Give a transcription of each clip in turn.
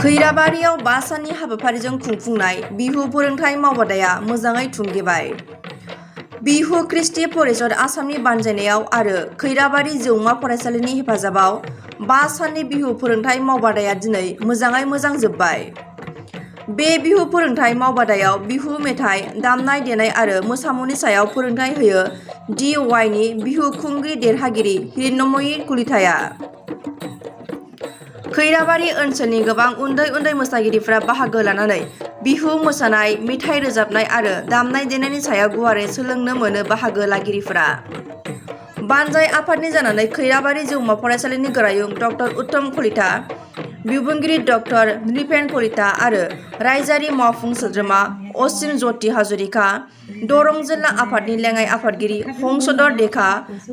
खैराबारियाव 5 साननि हाबाफारिजों खुंफुंनाय बिहु फोरोंथाय मावबादाया मोजाङै थुंगेबाय। बिहु कृष्टि परिषद आसामनि बानजायनायाव आरो खैराबारि जौमा फरायसालिनि हेफाजाबाव 5 साननि बिहु फोरोंथाय मावबादाया दिनै मोजाङै मोजां जोबबाय। बे बिहु फोरोंथाय मावबादायाव बिहु मेथाइ, दामनाय देनाय आरो मोसामुनि सायाव फोरोंथाय होयो DY नि बिहु खुंग्रि देरहागिरि हिरण्यमयी कलिताया। खैराबारि ओनसोलनि गोबां उन्दै मोसागिरिफ्रा बाहागो लानानै बिहु मोसानाय, मेथाइ रोजाबनाय आरो दामनाय देनायनि सायाव गुवारै सोलोंनो मोनो बाहागो लागिरिफोरा। बानजाय आफादनि जानानै खैराबारि जौमा फरायसालिनि गोरायुं डॉ उत्तम कलिता, बिबुंगिरि डॉ नृपेन कलिता आरो रायजोआरि मावफुं सोद्रोमा असीम ज्योति हाजरिका, दरं जिल्ला आफादनि लेङाइ आफादगिरि हंसधर देखा,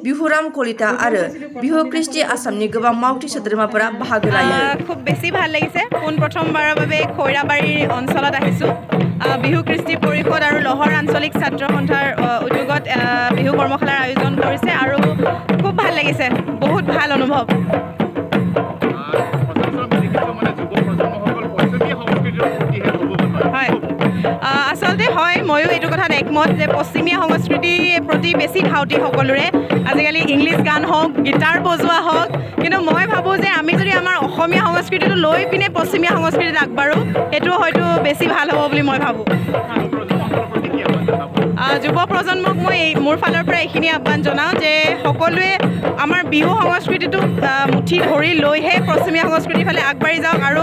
बिहुराम कलिता आरो बिहु कृष्टि आसामनि गोबां मावथि सोद्रोमाफोरा बाहागो लायो। খুব বেছি ভাল লাগিছে। প্ৰথমবাৰৰ বাবে খৈৰাবাৰী অঞ্চলত আহিছোঁ। বিহু কৃষ্টি পৰিষদ আৰু লহৰ আঞ্চলিক ছাত্ৰ সন্থাৰ উদ্যোগত বিহু কৰ্মশালাৰ আয়োজন কৰিছে আৰু খুব ভাল লাগিছে। বহুত ভাল অনুভৱ। হয়, আচলতে হয়, ময়ো এইটো কথাত একমত যে পশ্চিমীয়া সংস্কৃতিৰ প্ৰতি বেছি ধাউতি সকলোৰে। আজিকালি ইংলিছ গান হওক, গীটাৰ বজোৱা হওক, কিন্তু মই ভাবোঁ যে আমি যদি আমাৰ অসমীয়া সংস্কৃতিটো লৈ পিনে পশ্চিমীয়া সংস্কৃতিত আগবাঢ়োঁ, সেইটো হয়তো বেছি ভাল হ'ব বুলি মই ভাবোঁ। যুৱ প্ৰজন্মক মই মোৰ ফালৰ পৰা এইখিনি আহ্বান জনাওঁ যে সকলোৱে আমাৰ বিহু সংস্কৃতিটোক মুঠি ধৰি লৈহে পশ্চিমীয়া সংস্কৃতিৰ ফালে আগবাঢ়ি যাওক আৰু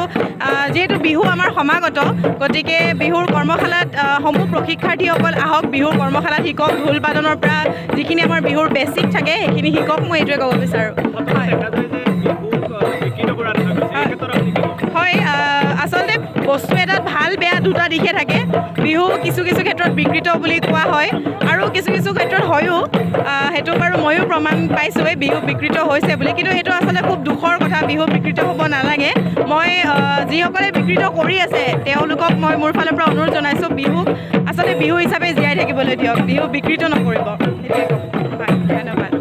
যিহেতু বিহু আমাৰ সমাগত, গতিকে বিহুৰ কৰ্মশালাত সমূহ প্ৰশিক্ষাৰ্থীসকল আহক, বিহুৰ কৰ্মশালাত শিকক, ঢোল বাদনৰ পৰা যিখিনি আমাৰ বিহুৰ বেছিক থাকে সেইখিনি শিকক, মই এইটোৱে ক'ব বিচাৰোঁ। হয়, আচলতে বস্তু এটাত ভাল বেয়া দুটা দিশে থাকে। বিহু কিছু ক্ষেত্ৰত বিকৃত বুলি কোৱা হয় আৰু কিছু ক্ষেত্ৰত হয়ো। সেইটো বাৰু ময়ো প্ৰমাণ পাইছোঁৱেই বিহু বিকৃত হৈছে বুলি, কিন্তু সেইটো আচলতে খুব দুখৰ কথা। বিহু বিকৃত হ'ব নালাগে। মই যিসকলে বিকৃত কৰি আছে তেওঁলোকক মই মোৰ ফালৰ পৰা অনুৰোধ জনাইছোঁ, বিহুক আচলতে বিহু হিচাপে জীয়াই থাকিবলৈ দিয়ক, বিহু বিকৃত নকৰিব। সেইটোৱে ক'ব। হয়, ধন্যবাদ।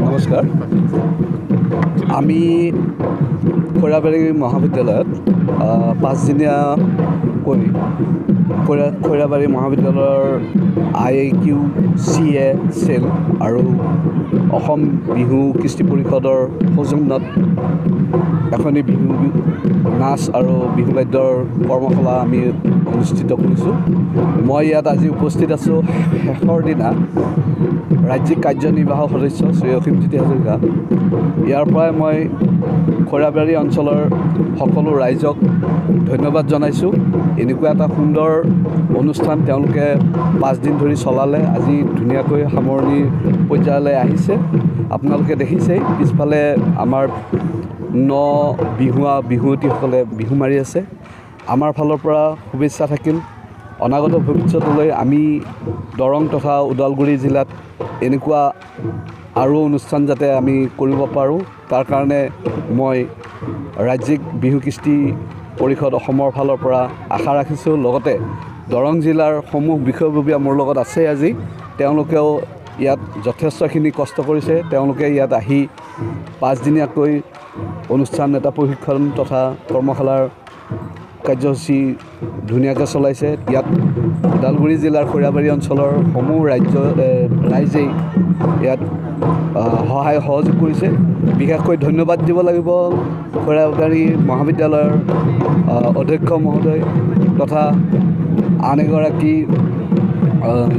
নমস্কাৰ। আমি খৈৰাবাৰী মহাবিদ্যালয়ত 5 দিনীয়াকৈ খৈৰাবাৰী মহাবিদ্যালয়ৰ IAQCA চেল আৰু অসম বিহু কৃষ্টি পৰিষদৰ সৌজন্যত এখনি বিহু নাচ আৰু বিহু বাদ্যৰ কৰ্মশালা আমি অনুষ্ঠিত কৰিছোঁ। মই ইয়াত আজি উপস্থিত আছোঁ শেষৰ দিনা ৰাজ্যিক কাৰ্যনিৰ্বাহক সদস্য শ্ৰী অসীমজ্যোতি হাজৰিকা। ইয়াৰ পৰাই মই খৈৰাবাৰী অঞ্চলৰ সকলো ৰাইজক ধন্যবাদ জনাইছোঁ। এনেকুৱা এটা সুন্দৰ অনুষ্ঠান তেওঁলোকে 5 দিন ধৰি চলালে, আজি ধুনীয়াকৈ সামৰণি পৰ্যায়লৈ আহিছে। আপোনালোকে দেখিছেই পিছফালে আমাৰ বিহুৱতীসকলে বিহু মাৰি আছে। আমাৰ ফালৰ পৰা শুভেচ্ছা থাকিল। অনাগত ভৱিষ্যতলৈ আমি দৰং তথা ওদালগুৰি জিলাত এনেকুৱা আৰু অনুষ্ঠান যাতে আমি কৰিব পাৰোঁ, তাৰ কাৰণে মই ৰাজ্যিক বিহু কৃষ্টি পৰিষদ অসমৰ ফালৰ পৰা আশা ৰাখিছোঁ। লগতে দৰং জিলাৰ সমূহ বিষয়ববীয়া মোৰ লগত আছে আজি। তেওঁলোকেও ইয়াত যথেষ্টখিনি কষ্ট কৰিছে। তেওঁলোকে ইয়াত আহি 5 দিনীয়াকৈ অনুষ্ঠান এটা প্ৰশিক্ষণ তথা কৰ্মশালাৰ কাৰ্যসূচী ধুনীয়াকৈ চলাইছে। ইয়াত ওদালগুৰি জিলাৰ খৈৰাবাৰী অঞ্চলৰ সমূহ ৰাইজেই ইয়াত সহায় সহযোগ কৰিছে। বিশেষকৈ ধন্যবাদ দিব লাগিব খৈৰাবাৰী মহাবিদ্যালয়ৰ অধ্যক্ষ মহোদয় তথা আন এগৰাকী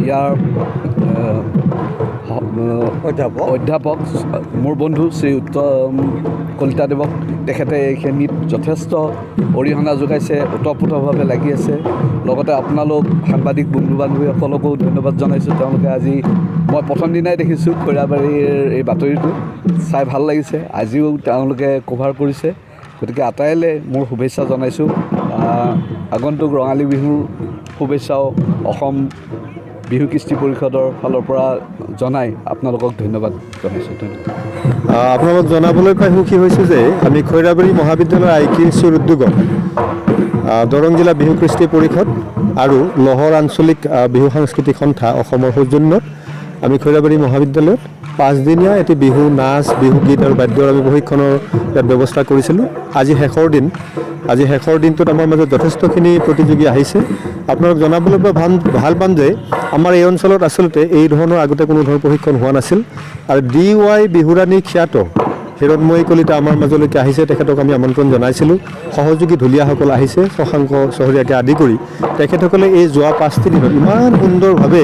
ইয়াৰ অধ্যাপক মোৰ বন্ধু শ্ৰী উত্তম কলিতাদেৱক। তেখেতে এইখিনিত যথেষ্ট অৰিহণা যোগাইছে, ওতঃপ্ৰোতভাৱে লাগি আছে। লগতে আপোনালোক সাংবাদিক বন্ধু বান্ধৱীসকলকো ধন্যবাদ জনাইছোঁ। তেওঁলোকে আজি মই প্ৰথম দিনাই দেখিছোঁ খৈৰাবাৰীৰ এই বাতৰিটো, চাই ভাল লাগিছে। আজিও তেওঁলোকে কভাৰ কৰিছে। গতিকে আটাইলৈ মোৰ শুভেচ্ছা জনাইছোঁ। আগন্তুক ৰঙালী বিহুৰ শুভেচ্ছাও অসম বিহু কৃষ্টি পৰিষদৰ ফালৰ পৰা জনাই আপোনালোকক ধন্যবাদ জনাইছোঁ। আপোনালোক জনাবলৈ পাই সুখী হৈছোঁ যে আমি খৈৰাবাৰী মহাবিদ্যালয়ৰ IAQCৰ উদ্যোগত দৰং জিলা বিহু কৃষ্টি পৰিষদ আৰু লহৰ আঞ্চলিক বিহু সাংস্কৃতিক সন্থা অসমৰ সৌজন্যত আমি খৈৰাবাৰী মহাবিদ্যালয়ত 5দিনীয়া এটি বিহু নাচ বিহু গীত আৰু বাদ্যৰ আমি প্ৰশিক্ষণৰ ইয়াত ব্যৱস্থা কৰিছিলোঁ। আজি শেষৰ দিনটোত আমাৰ মাজত যথেষ্টখিনি প্ৰতিযোগী আহিছে। আপোনালোক জনাবলৈ ভাল পাম যে আমাৰ এই অঞ্চলত আচলতে এই ধৰণৰ আগতে কোনো ধৰণৰ প্ৰশিক্ষণ হোৱা নাছিল আৰু DY বিহুৰাণী খ্যাত হিৰণময়ী কলিতা আমাৰ মাজলৈকে আহিছে। তেখেতক আমি আমন্ত্ৰণ জনাইছিলোঁ। সহযোগী ঢুলীয়াসকল আহিছে, শশাংক চহৰীয়াকে আদি কৰি তেখেতসকলে এই যোৱা 5টি দিনত ইমান সুন্দৰভাৱে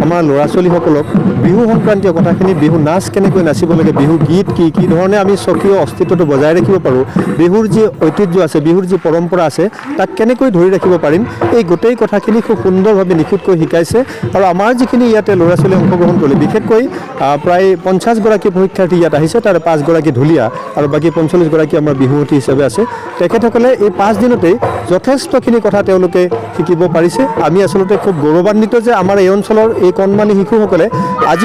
আমাৰ ল'ৰা ছোৱালীসকলক বিহু সংক্ৰান্তীয় কথাখিনি, বিহু নাচ কেনেকৈ নাচিব লাগে, বিহু গীত কি ধৰণে আমি স্বকীয় অস্তিত্বটো বজাই ৰাখিব পাৰোঁ, বিহুৰ যি ঐতিহ্য আছে, বিহুৰ যি পৰম্পৰা আছে তাক কেনেকৈ ধৰি ৰাখিব পাৰিম, এই গোটেই কথাখিনি খুব সুন্দৰভাৱে নিখুঁতকৈ শিকাইছে। আৰু আমাৰ যিখিনি ইয়াতে ল'ৰা ছোৱালী অংশগ্ৰহণ কৰিলে, বিশেষকৈ প্ৰায় 50গৰাকী পৰীক্ষাৰ্থী ইয়াত আহিছে, তাৰে 5গৰাকী ঢুলীয়া আৰু বাকী 45গৰাকী আমাৰ বিহুৱতী হিচাপে আছে। তেখেতসকলে এই 5 দিনতেই যথেষ্টখিনি কথা তেওঁলোকে শিকিব পাৰিছে। আমি আচলতে খুব গৌৰৱান্বিত যে আমাৰ এই অঞ্চলৰ এই কণমানি শিশুসকলে আজি